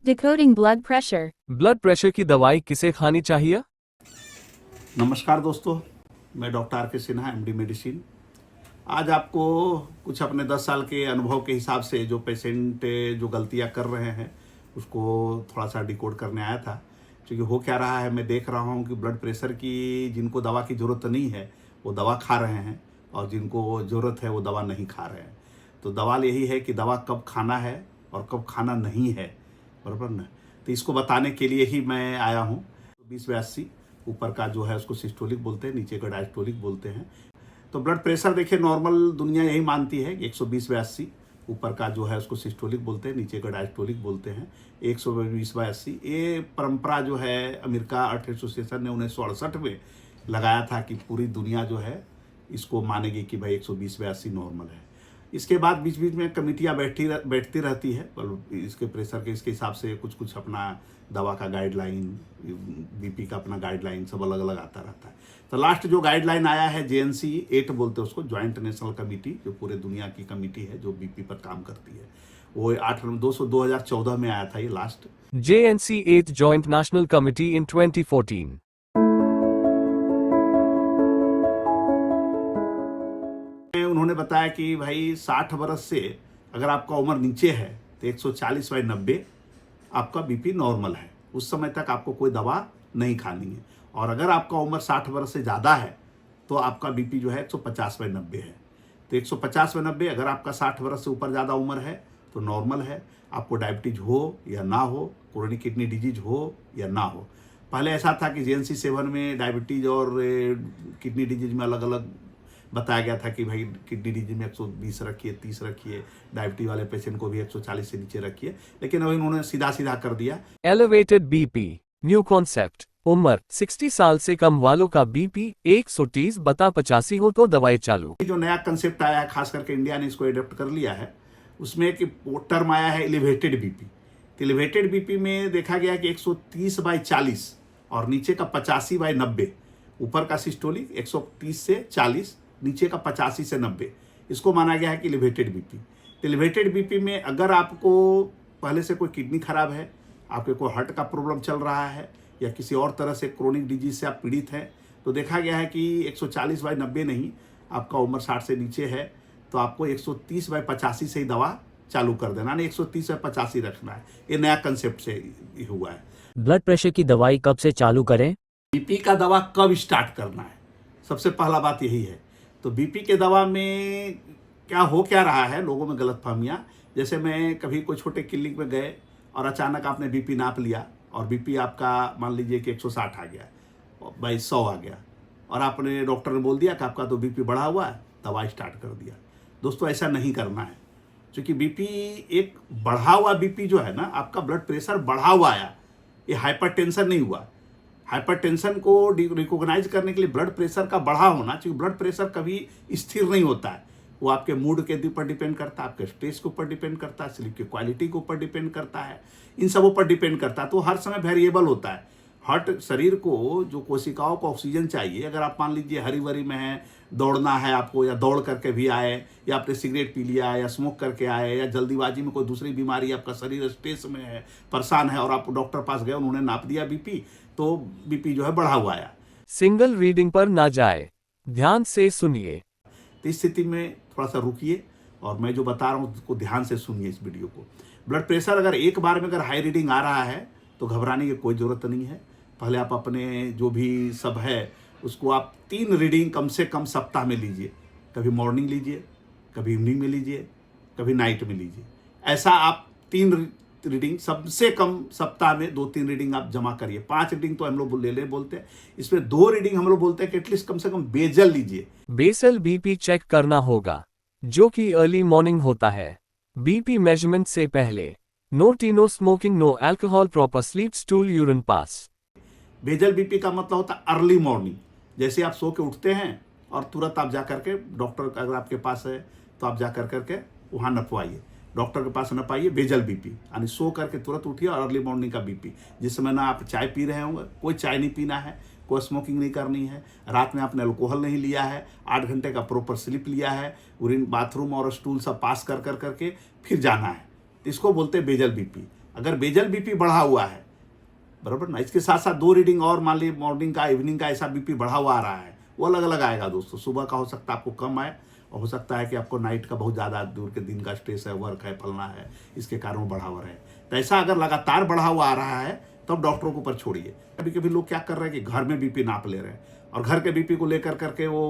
Decoding blood pressure. Blood pressure की दवाई किसे खानी चाहिए? नमस्कार दोस्तों, मैं डॉक्टर आर के सिन्हा, एमडी मेडिसिन। आज आपको कुछ अपने 10 साल के अनुभव के हिसाब से जो पेशेंट जो गलतियां कर रहे हैं उसको थोड़ा सा डिकोड करने आया था। क्योंकि हो क्या रहा है, मैं देख रहा हूं कि ब्लड प्रेशर की जिनको दवा की ज़रूरत नहीं है वो दवा खा रहे हैं और जिनको ज़रूरत है वो दवा नहीं खा रहे हैं। तो दवा यही है कि दवा कब खाना है और कब खाना नहीं है, बराबर ना। तो इसको बताने के लिए ही मैं आया हूँ। 20/80 ऊपर का जो है उसको सिस्टोलिक बोलते हैं, नीचे का डायस्टोलिक बोलते हैं। तो ब्लड प्रेशर देखिए नॉर्मल दुनिया यही मानती है कि 120/80 ऊपर का जो है उसको सिस्टोलिक बोलते हैं, नीचे का डायस्टोलिक बोलते हैं। 120/80 ये परंपरा जो है अमेरिका हार्ट एसोसिएशन ने 1968 में लगाया था कि पूरी दुनिया जो है इसको मानेगी कि भाई 120/80 नॉर्मल है। इसके बाद बीच बीच में कमेटियाँ बैठती रहती है इसके प्रेशर के इसके हिसाब से कुछ अपना दवा का गाइडलाइन, बीपी का अपना गाइडलाइन सब अलग अलग आता रहता है। तो लास्ट जो गाइडलाइन आया है JNC 8 बोलते हैं उसको, ज्वाइंट नेशनल कमेटी, जो पूरे दुनिया की कमेटी है जो बीपी पर काम करती है, वो 2014 में आया था ये last. JNC 8 Joint National Committee in 2014. उन्होंने बताया कि भाई 60 वर्ष से अगर आपका उम्र नीचे है तो 140/90 आपका बीपी नॉर्मल है। उस समय तक आपको कोई दवा नहीं खानी है। और अगर आपका उम्र 60 वर्ष से ज़्यादा है तो आपका बीपी जो है 150/90 है। तो 150/90 अगर आपका 60 वर्ष से ऊपर ज़्यादा उम्र है तो नॉर्मल है। आपको डायबिटीज हो या ना हो, क्रोनिक किडनी डिजीज हो या ना हो। पहले ऐसा था कि JNC 7 में डायबिटीज और किडनी डिजीज में अलग अलग बताया गया था कि भाई किडनी डिजीज में 120 रखिए, 30 रखिए, डायबिटीज वाले पेशेंट को भी 140 से नीचे रखिए। लेकिन अभी उन्होंने सीधा कर दिया। Elevated BP. New concept. उम्र 60 साल से कम वालों का बीपी 130/85 हो तो दवाई चालू। जो नया कंसेप्ट आया है, खास करके इंडिया ने इसको एडॉप्ट कर लिया है, उसमें एक टर्म आया है एलिवेटेड बीपी। तो एलिवेटेड बीपी में देखा गया कि 130/40 और नीचे का 85/90, ऊपर का सिस्टोलिक 130 से 40, नीचे का 85 से 90, इसको माना गया है कि एलिवेटेड बीपी। तो एलिवेटेड बीपी में अगर आपको पहले से कोई किडनी खराब है, आपके कोई हार्ट का प्रॉब्लम चल रहा है या किसी और तरह से क्रोनिक डिजीज से आप पीड़ित हैं, तो देखा गया है कि 140/90 नहीं, आपका उम्र 60 से नीचे है तो आपको 130/85 से ही दवा चालू कर देना, नहीं 130/85 रखना है। ये नया कंसेप्ट से हुआ है। ब्लड प्रेशर की दवाई कब से चालू करें? बीपी का दवा कब स्टार्ट करना है, सबसे पहला बात यही है। तो बीपी के दवा में क्या रहा है, लोगों में गलतफहमियां। जैसे मैं कभी कोई छोटे क्लिनिक में गए और अचानक आपने बीपी नाप लिया और बीपी आपका मान लीजिए कि 160 आ गया, 100 आ गया, और आपने डॉक्टर ने बोल दिया कि आपका तो बीपी बढ़ा हुआ है, दवा स्टार्ट कर दिया। दोस्तों ऐसा नहीं करना है, क्योंकि बीपी एक बढ़ा हुआ बीपी जो है ना, आपका ब्लड प्रेशर बढ़ा हुआ आया, ये हाइपरटेंशन नहीं हुआ। हाइपरटेंशन को रिकॉग्नाइज करने के लिए ब्लड प्रेशर का बढ़ा होना, क्योंकि ब्लड प्रेशर कभी स्थिर नहीं होता है, वो आपके मूड के ऊपर डिपेंड करता है, आपके स्ट्रेस के ऊपर डिपेंड करता है, स्लीप की क्वालिटी के ऊपर डिपेंड करता है, इन सबों पर डिपेंड करता है। तो हर समय वेरिएबल होता है। हार्ट शरीर को जो कोशिकाओं को ऑक्सीजन चाहिए, अगर आप मान लीजिए हरी भरी में है, दौड़ना है आपको, या दौड़ करके भी आए, या आपने सिगरेट पी लिया है, या स्मोक करके आए, या जल्दीबाजी में कोई दूसरी बीमारी, आपका शरीर स्ट्रेस में है, परेशान है, और आप डॉक्टर पास गए, उन्होंने नाप दिया बीपी, तो बीपी जो है बढ़ा हुआ आया। सिंगल रीडिंग पर ना जाए, ध्यान से सुनिए। तो इस स्थिति में थोड़ा सा रुकिए और मैं जो बता रहा हूँ उसको ध्यान से सुनिए इस वीडियो को। ब्लड प्रेशर अगर एक बार में अगर हाई रीडिंग आ रहा है तो घबराने की कोई ज़रूरत नहीं है। पहले आप अपने जो भी सब है उसको आप 3 रीडिंग कम से कम सप्ताह में लीजिए। कभी मॉर्निंग लीजिए, कभी इवनिंग में लीजिए, कभी नाइट में लीजिए। ऐसा आप 3 रीडिंग सबसे कम सप्ताह में 2-3 रीडिंग आप जमा करिए। 5 रीडिंग तो हम लोग ले बोलते हैं, इसमें 2 रीडिंग हम लोग बोलते हैं कि एटलीस्ट कम से कम बेजल लीजिए। बेसल बीपी चेक करना होगा, जो कि अर्ली मॉर्निंग होता है। बीपी मेजरमेंट से पहले no tea, no smoking, no alcohol, proper sleep, stool, urine pass. Basal BP का मतलब होता है अर्ली मॉर्निंग। जैसे आप सो के उठते हैं और तुरंत आप जा करके डॉक्टर अगर आपके पास है तो आप जा करके वहाँ नपवाइए, डॉक्टर के पास नपाइए। बेजल बीपी यानी सो करके तुरंत उठिए, और अर्ली मॉर्निंग का बीपी, जिस समय ना आप चाय पी रहे होंगे, कोई चाय नहीं पीना है, कोई स्मोकिंग नहीं करनी है, रात में आपने अल्कोहल नहीं लिया है, 8 घंटे का प्रॉपर स्लीप लिया है, यूरिन बाथरूम और स्टूल सब पास करके फिर जाना है। इसको बोलते हैं बेजल बीपी। अगर बेजल बीपी बढ़ा हुआ है, बराबर ना, इसके साथ साथ 2 रीडिंग और मान ली मॉर्निंग का इवनिंग का ऐसा बीपी बढ़ा हुआ आ रहा है, वो अलग अलग आएगा दोस्तों। सुबह का हो सकता है आपको कम आए, और हो सकता है कि आपको नाइट का बहुत ज़्यादा दूर के दिन का स्ट्रेस है, वर्क है, फलना है, इसके कारण वो बढ़ा हुआ रहे। तो ऐसा अगर लगातार बढ़ा हुआ आ रहा है तब डॉक्टरों के ऊपर छोड़िए। कभी कभी लोग क्या कर रहे हैं कि घर में बीपी नाप ले रहे हैं, और घर के बीपी को लेकर करके वो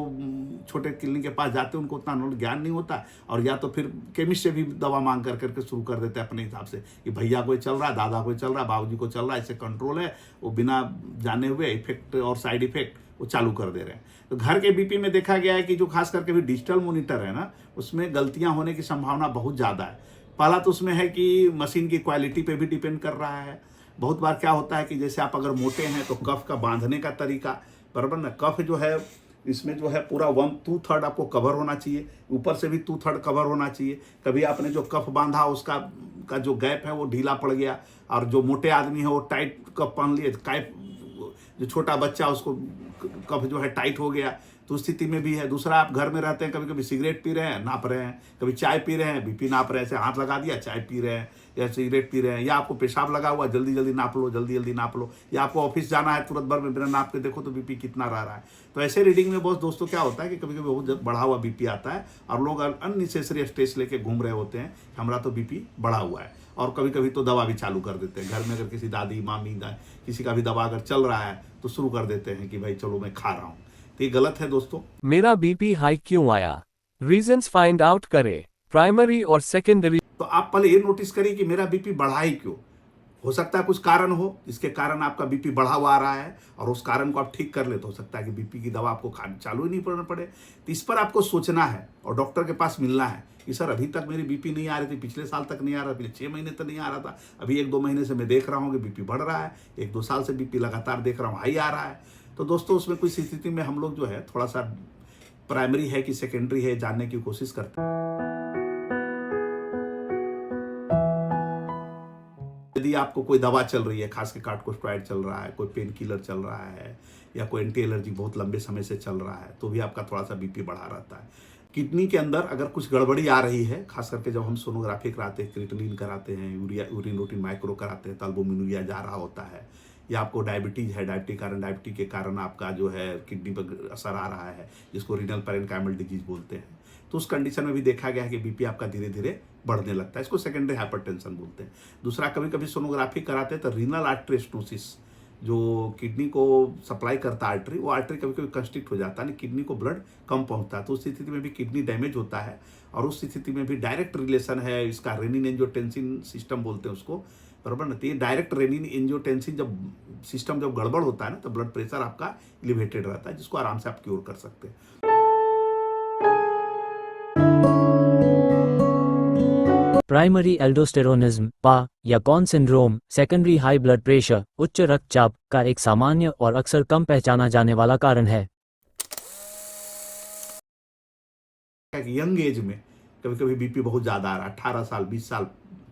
छोटे क्लिनिक के पास जाते हैं, उनको उतना ज्ञान नहीं होता, और या तो फिर केमिस्ट से भी दवा मांग कर करके शुरू कर देते हैं अपने हिसाब से कि भैया को चल रहा है, दादा को चल रहा है, बाबूजी को चल रहा है, इससे कंट्रोल है, वो बिना जाने हुए इफेक्ट और साइड इफेक्ट वो चालू कर दे रहे हैं। तो घर के बीपी में देखा गया है कि जो खास करके भी डिजिटल मॉनिटर है ना, उसमें गलतियां होने की संभावना बहुत ज़्यादा है। पहला तो उसमें है कि मशीन की क्वालिटी पे भी डिपेंड कर रहा है। बहुत बार क्या होता है कि जैसे आप अगर मोटे हैं तो कफ का बांधने का तरीका, बराबर ना, कफ जो है इसमें जो है पूरा 1/2 आपको कवर होना चाहिए, ऊपर से भी 2/3 कवर होना चाहिए। कभी आपने जो कफ बांधा उसका जो गैप है वो ढीला पड़ गया, और जो मोटे आदमी है वो टाइट कफ पहन लिए, कैप जो छोटा बच्चा उसको कफ जो है टाइट हो गया, तो स्थिति में भी है। दूसरा, आप घर में रहते हैं, कभी कभी सिगरेट पी रहे हैं, नाप रहे हैं, कभी चाय पी रहे हैं, बीपी नाप रहे हैं, ऐसे हाथ लगा दिया, चाय पी रहे हैं या सिगरेट पी रहे हैं, या आपको पेशाब लगा हुआ, जल्दी जल्दी नाप लो, जल्दी जल्दी नाप लो, या आपको ऑफिस जाना है, तुरंत भर में बिना नाप के देखो तो बीपी कितना रह रहा है। तो ऐसे रीडिंग में बहुत दोस्तों क्या होता है कि कभी कभी बहुत बढ़ा हुआ बीपी आता है, और लोग अननेसेसरी स्ट्रेस लेके घूम रहे होते हैं, हमारा तो बीपी बढ़ा हुआ है, और कभी कभी तो दवा भी चालू कर देते हैं। घर में अगर किसी दादी मामी किसी का भी दवा अगर चल रहा है तो शुरू कर देते हैं कि भाई चलो मैं खा रहा हूँ, तो ये गलत है दोस्तों। मेरा बीपी हाई क्यों आया? रीजंस फाइंड आउट करें, प्राइमरी और सेकेंडरी। तो आप पहले ये नोटिस करिए कि मेरा बीपी बढ़ा ही क्यों। हो सकता है कुछ कारण हो जिसके कारण आपका बीपी बढ़ा हुआ आ रहा है, और उस कारण को आप ठीक कर ले तो हो सकता है कि बीपी की दवा आपको खानी चालू ही नहीं करना पड़े। तो इस पर आपको सोचना है और डॉक्टर के पास मिलना है कि सर अभी तक मेरी बीपी नहीं आ रही थी, पिछले साल तक नहीं आ रहा, पिछले 6 महीने तक नहीं आ रहा था, अभी 1-2 महीने से मैं देख रहा हूँ कि बीपी बढ़ रहा है, 1-2 साल से बीपी लगातार देख रहा हूँ हाई आ रहा है। तो दोस्तों उसमें कुछ स्थिति में हम लोग जो है थोड़ा सा प्राइमरी है कि सेकेंडरी है जानने की कोशिश करते हैं। यदि आपको कोई दवा चल रही है, खास के कार्टिकोस्टेरॉइड चल रहा है, कोई पेन किलर चल रहा है, या कोई एंटी एलर्जी बहुत लंबे समय से चल रहा है, तो भी आपका थोड़ा सा बीपी बढ़ा रहता है। किडनी के अंदर अगर कुछ गड़बड़ी आ रही है, खास करके जब हम सोनोग्राफी कराते हैं, क्रिएटिनिन कराते हैं, यूरिन रूटीन माइक्रो कराते हैं, तो अल्बुमिन जा रहा होता है, या आपको डायबिटीज है, डायबिटीज के कारण आपका जो है किडनी पर असर आ रहा है, जिसको रीनल पैरेन्काइमल डिजीज बोलते हैं, तो उस कंडीशन में भी देखा गया है कि बीपी आपका धीरे धीरे बढ़ने लगता है। इसको सेकेंडरी हाइपरटेंशन बोलते हैं। दूसरा, कभी कभी सोनोग्राफी कराते हैं तो रीनल आर्टरी स्टोसिस, जो किडनी को सप्लाई करता है आर्टरी, वो आर्टरी कभी कभी कंस्ट्रिक्ट हो जाता है, किडनी को ब्लड कम पहुंचता है, तो उस स्थिति में भी किडनी डैमेज होता है, और उस स्थिति में भी डायरेक्ट रिलेशन है इसका रेनिन एंजियोटेंसिन सिस्टम बोलते हैं उसको, बराबर ना। तो ये डायरेक्ट रेनिन एंजियोटेंसिन जब सिस्टम जब गड़बड़ होता है ना, तो ब्लड प्रेशर आपका एलिवेटेड रहता है, जिसको आराम से आप क्योर कर सकते हैं। प्राइमरी एल्डोस्टेरोनिज्म पा या Conn syndrome secondary high blood pressure उच्च रक्तचाप का एक सामान्य और अक्सर कम पहचाना जाने वाला कारण है। यंग एज में कभी कभी बीपी बहुत ज्यादा आ रहा है, 18 साल 20 साल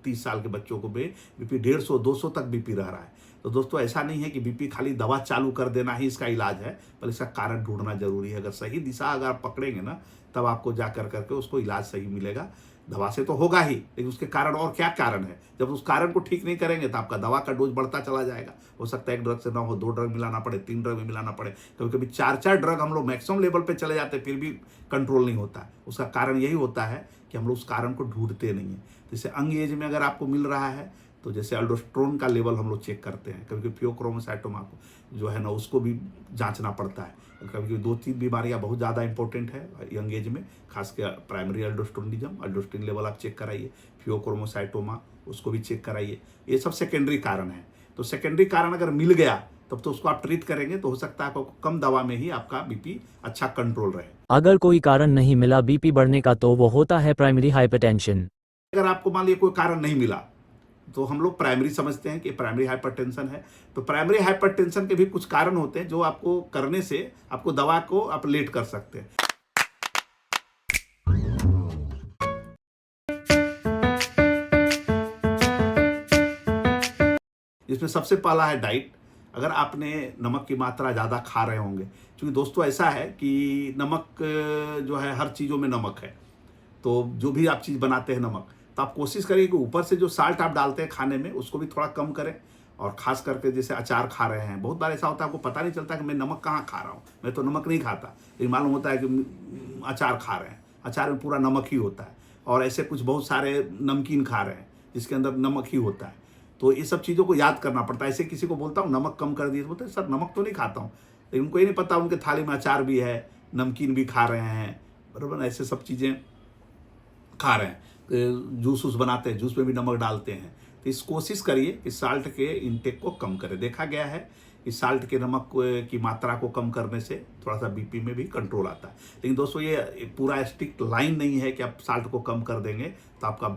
30 साल के बच्चों को भी बीपी 150-200 तक बीपी रह रहा है। तो दोस्तों ऐसा नहीं है कि बीपी खाली दवा चालू कर देना ही इसका इलाज है, पर इसका कारण ढूंढना जरूरी है। अगर सही दिशा अगर आप पकड़ेंगे ना, तब आपको जा कर करके उसको इलाज सही मिलेगा। दवा से तो होगा ही, लेकिन उसके कारण और क्या कारण है, जब उस कारण को ठीक नहीं करेंगे तो आपका दवा का डोज बढ़ता चला जाएगा। हो सकता है एक ड्रग से ना हो, 2 ड्रग मिलाना पड़े, 3 ड्रग में मिलाना पड़े, कभी कभी 4-4 ड्रग हम लोग मैक्सिमम लेवल पे चले जाते हैं, फिर भी कंट्रोल नहीं होता। उसका कारण यही होता है कि हम लोग उस कारण को ढूंढते नहीं है। जैसे अंग एज में अगर आपको मिल रहा है, तो जैसे अल्डोस्टेरोन का लेवल हम लोग चेक करते हैं, कभी कभी फियोक्रोमोसाइटोमा को जो है ना उसको भी जांचना पड़ता है। कभी कभी 2-3 बीमारियां बहुत ज़्यादा इंपॉर्टेंट है यंग एज में, खासकर प्राइमरी अल्डोस्टेरोनिज्म, अल्डोस्टेरोन लेवल आप चेक कराइए, फियोक्रोमोसाइटोमा उसको भी चेक कराइए। ये सब सेकेंडरी कारण है। तो सेकेंडरी कारण अगर मिल गया तब तो उसको आप ट्रीट करेंगे, तो हो सकता है आपको कम दवा में ही आपका बीपी अच्छा कंट्रोल रहे। अगर कोई कारण नहीं मिला बीपी बढ़ने का, तो वो होता है प्राइमरी हाइपरटेंशन। अगर आपको मान लीजिए कोई कारण नहीं मिला, तो हम लोग प्राइमरी समझते हैं कि प्राइमरी हाइपरटेंशन है। तो प्राइमरी हाइपरटेंशन के भी कुछ कारण होते हैं जो आपको करने से आपको दवा को आप लेट कर सकते हैं। इसमें सबसे पहला है डाइट। अगर आपने नमक की मात्रा ज़्यादा खा रहे होंगे, क्योंकि दोस्तों ऐसा है कि नमक जो है हर चीज़ों में नमक है, तो जो भी आप चीज़ बनाते हैं नमक, तो आप कोशिश करिए कि ऊपर से जो साल्ट आप डालते हैं खाने में उसको भी थोड़ा कम करें। और ख़ास करके जैसे अचार खा रहे हैं, बहुत बार ऐसा होता है आपको पता नहीं चलता कि मैं नमक कहाँ खा रहा हूँ, मैं तो नमक नहीं खाता, लेकिन मालूम होता है कि अचार खा रहे हैं, अचार में पूरा नमक ही होता है। और ऐसे कुछ बहुत सारे नमकीन खा रहे हैं जिसके अंदर नमक ही होता है। तो ये सब चीज़ों को याद करना पड़ता है। ऐसे किसी को बोलता हूँ नमक कम कर दिए, तो बोलते सर नमक तो नहीं खाता हूँ, लेकिन उनको ये नहीं पता उनके थाली में अचार भी है, नमकीन भी खा रहे हैं, बराबर। ऐसे सब चीज़ें खा रहे हैं, जूस बनाते हैं, जूस में भी नमक डालते हैं। तो इस कोशिश करिए कि साल्ट के इंटेक को कम करें। देखा गया है कि साल्ट के नमक की मात्रा को कम करने से थोड़ा सा बीपी में भी कंट्रोल आता है। लेकिन दोस्तों ये पूरा स्ट्रिक्ट लाइन नहीं है कि आप साल्ट को कम कर देंगे तो आपका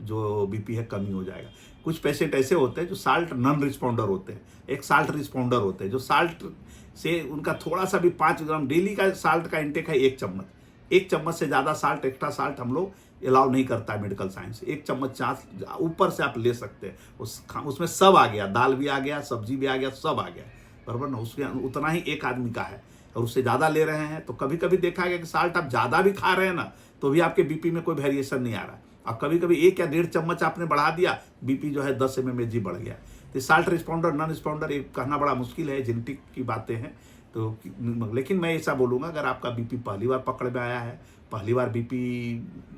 जो बीपी है कम ही हो जाएगा। कुछ पेशेंट ऐसे होते हैं जो साल्ट नॉन रिस्पॉन्डर होते हैं, एक साल्ट रिस्पॉन्डर होते हैं जो साल्ट से उनका थोड़ा सा भी 5 ग्राम डेली का साल्ट का इंटेक है, 1 चम्मच, 1 चम्मच से ज़्यादा साल्ट, एक्स्ट्रा साल्ट हम लोग अलाउ नहीं करता है मेडिकल साइंस। 1 चम्मच चास ऊपर से आप ले सकते हैं, उसमें सब आ गया, दाल भी आ गया, सब्जी भी आ गया, सब आ गया, बराबर ना। उसके उतना ही एक आदमी का है और उससे ज़्यादा ले रहे हैं तो कभी कभी देखा गया कि साल्ट आप ज़्यादा भी खा रहे हैं ना तो भी आपके बीपी में कोई वेरिएशन नहीं आ रहा है। और कभी कभी 1 या 1.5 चम्मच आपने बढ़ा दिया, बीपी जो है 10 mmHg बढ़ गया। तो साल्ट रिस्पॉन्डर नॉन रिस्पॉन्डर ये कहना बड़ा मुश्किल है, जेनेटिक की बातें हैं। तो लेकिन मैं ऐसा बोलूँगा अगर आपका बीपी पहली बार पकड़ में आया है, पहली बार बीपी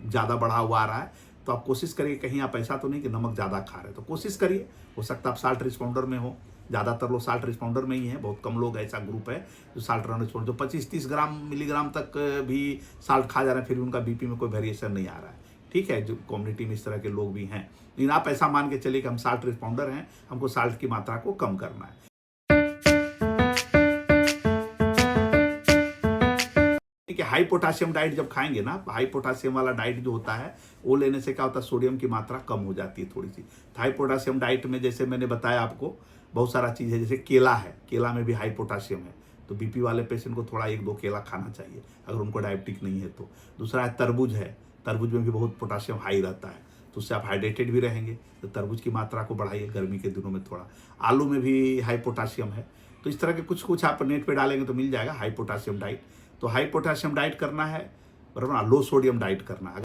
ज़्यादा बढ़ा हुआ आ रहा है, तो आप कोशिश करिए, कहीं आप ऐसा तो नहीं कि नमक ज़्यादा खा रहे, तो कोशिश करिए, हो सकता है आप साल्ट रिस्पॉन्डर में हो। ज़्यादातर लोग साल्ट रिस्पॉन्डर में ही हैं, बहुत कम लोग ऐसा ग्रुप है जो साल्ट नॉन रिस्पॉन्डर, जो 25-30 ग्राम मिलीग्राम तक भी साल्ट खा जा रहे हैं, फिर भी उनका बीपी में कोई वेरिएशन नहीं आ रहा है। ठीक है, जो कम्युनिटी में इस तरह के लोग भी हैं, लेकिन आप ऐसा मान के चलिए कि हम साल्ट रिस्पॉन्डर हैं, हमको साल्ट की मात्रा को कम करना है। कि हाई पोटाशियम डाइट जब खाएंगे ना, हाई पोटाशियम वाला डाइट जो होता है वो लेने से क्या होता है, सोडियम की मात्रा कम हो जाती है थोड़ी सी। हाई पोटाशियम डाइट में जैसे मैंने बताया आपको बहुत सारा चीज़ है, जैसे केला है, केला में भी हाई पोटाशियम है, तो बीपी वाले पेशेंट को थोड़ा 1-2 केला खाना चाहिए अगर उनको डायबिटिक नहीं है तो। दूसरा है तरबूज है, तरबूज में भी बहुत पोटाशियम हाई रहता है, तो उससे आप हाइड्रेटेड भी रहेंगे, तो तरबूज की मात्रा को बढ़ाइए गर्मी के दिनों में थोड़ा। आलू में भी हाई पोटाशियम है, तो इस तरह के कुछ आप नेट पे डालेंगे तो मिल जाएगा हाई पोटाशियम डाइट। तो हाई पोटाशियम डाइट करना है, बराबर, लो सोडियम डाइट करना है।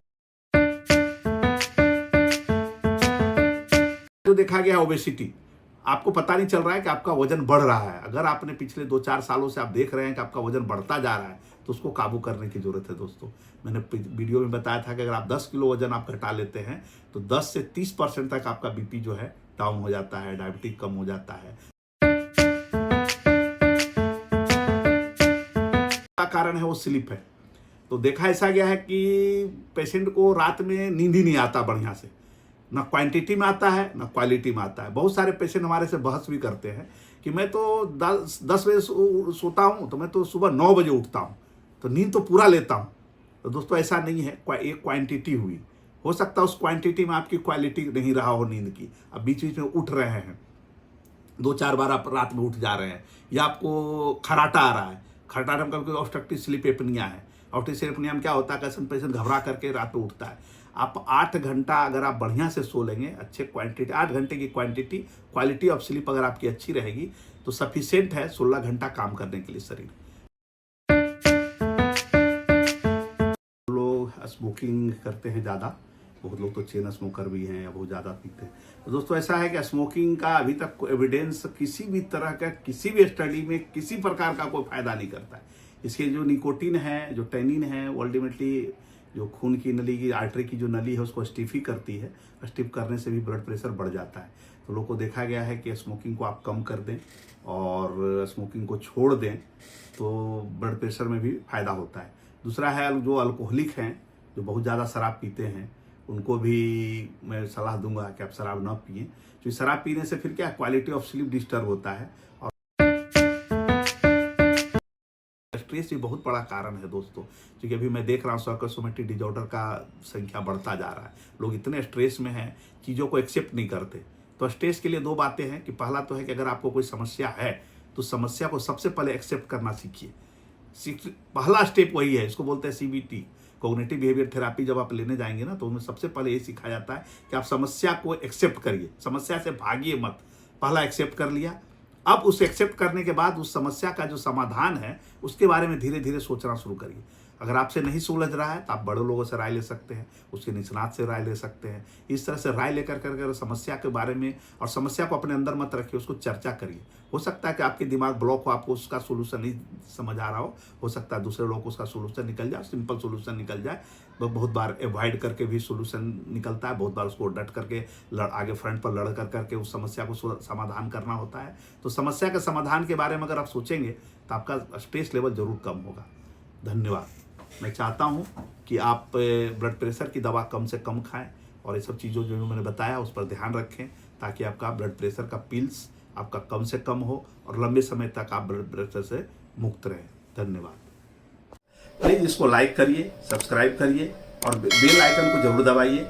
जो देखा गया है ओबेसिटी, आपको पता नहीं चल रहा है कि आपका वजन बढ़ रहा है। अगर आपने पिछले 2-4 सालों से आप देख रहे हैं कि आपका वजन बढ़ता जा रहा है तो उसको काबू करने की जरूरत है दोस्तों। मैंने वीडियो में बताया था कि अगर आप 10 किलो वजन आप घटा लेते हैं तो 10 से 30% तक आपका बीपी जो है डाउन हो जाता है, डायबिटीज कम हो जाता है। कारण है वो स्लीप है। तो देखा ऐसा गया है कि पेशेंट को रात में नींद ही नहीं आता बढ़िया से, ना क्वांटिटी में आता है ना क्वालिटी में आता है। बहुत सारे पेशेंट हमारे से बहस भी करते हैं कि मैं तो 10 बजे सोता हूँ तो मैं तो सुबह 9 बजे उठता हूँ, तो नींद तो पूरा लेता हूँ। तो दोस्तों ऐसा नहीं है, एक क्वांटिटी हुई, हो सकता है उस क्वांटिटी में आपकी क्वालिटी नहीं रहा हो नींद की, अब बीच बीच में उठ रहे हैं, 2-4 बार आप रात में उठ जा रहे हैं, या आपको खराटा आ रहा है, खराटा में कभी ऑब्स्ट्रक्टिव स्लीप एपनिया है। ऑब्स्ट्रक्टिव स्लीप एपनिया में क्या होता है कि पेशेंट घबरा करके रात में उठता है। आप 8 घंटा अगर आप बढ़िया से सो लेंगे, अच्छे क्वांटिटी 8 घंटे की क्वांटिटी, क्वालिटी ऑफ स्लीप अगर आपकी अच्छी रहेगी तो सफिशिएंट है 16 घंटा काम करने के लिए शरीर। लोग स्मोकिंग करते हैं ज़्यादा, बहुत लोग तो चेन स्मोकर भी हैं या बहुत ज़्यादा पीते हैं। तो दोस्तों ऐसा है कि स्मोकिंग का अभी तक एविडेंस किसी भी तरह का, किसी भी स्टडी में किसी प्रकार का कोई फायदा नहीं करता है। इसके जो निकोटीन है, जो टैनिन है, वो अल्टीमेटली जो खून की नली की, आर्टरी की जो नली है उसको स्टिफी करती है, स्टिफ करने से भी ब्लड प्रेशर बढ़ जाता है। तो लोगों को देखा गया है कि स्मोकिंग को आप कम कर दें और स्मोकिंग को छोड़ दें तो ब्लड प्रेशर में भी फायदा होता है। दूसरा है जो अल्कोहलिक हैं, जो बहुत ज़्यादा शराब पीते हैं, उनको भी मैं सलाह दूंगा कि आप शराब ना पिएं, क्योंकि शराब पीने से फिर क्या क्वालिटी ऑफ स्लीप डिस्टर्ब होता है और स्ट्रेस भी बहुत बड़ा कारण है दोस्तों। क्योंकि अभी मैं देख रहा हूँ साइकोसोमेटिक डिसऑर्डर का संख्या बढ़ता जा रहा है, लोग इतने स्ट्रेस में हैं, चीज़ों को एक्सेप्ट नहीं करते। तो स्ट्रेस के लिए 2 बातें हैं कि पहला तो है कि अगर आपको कोई समस्या है तो समस्या को सबसे पहले एक्सेप्ट करना सीखिए। पहला स्टेप वही है, इसको बोलते हैं CBT, कॉग्निटिव बिहेवियर थेरेपी। जब आप लेने जाएंगे ना तो उनमें सबसे पहले ये सिखाया जाता है कि आप समस्या को एक्सेप्ट करिए, समस्या से भागिए मत। पहला एक्सेप्ट कर लिया, अब उस एक्सेप्ट करने के बाद उस समस्या का जो समाधान है उसके बारे में धीरे धीरे सोचना शुरू करिए। अगर आपसे नहीं सुलझ रहा है तो आप बड़े लोगों से राय ले सकते हैं, उसके निष्णात से राय ले सकते हैं। इस तरह से राय लेकर कर समस्या के बारे में, और समस्या को अपने अंदर मत रखिए, उसको चर्चा करिए। हो सकता है कि आपके दिमाग ब्लॉक हो, आपको उसका सोल्यूशन नहीं समझ आ रहा हो सकता है दूसरे लोगों को उसका सोल्यूशन निकल जाए, सिंपल सोल्यूशन निकल जाए। बहुत बार अवॉइड करके भी सोल्यूशन निकलता है, बहुत बार उसको डट करके आगे फ्रंट पर लड़ करके उस समस्या को समाधान करना होता है। तो समस्या के समाधान के बारे में अगर आप सोचेंगे तो आपका स्ट्रेस लेवल जरूर कम होगा। धन्यवाद। मैं चाहता हूं कि आप ब्लड प्रेशर की दवा कम से कम खाएं और ये सब चीज़ों जो मैंने बताया उस पर ध्यान रखें, ताकि आपका ब्लड प्रेशर का पिल्स आपका कम से कम हो और लंबे समय तक आप ब्लड प्रेशर से मुक्त रहें। धन्यवाद। प्लीज़ इसको लाइक करिए, सब्सक्राइब करिए और बेल आइकन को जरूर दबाइए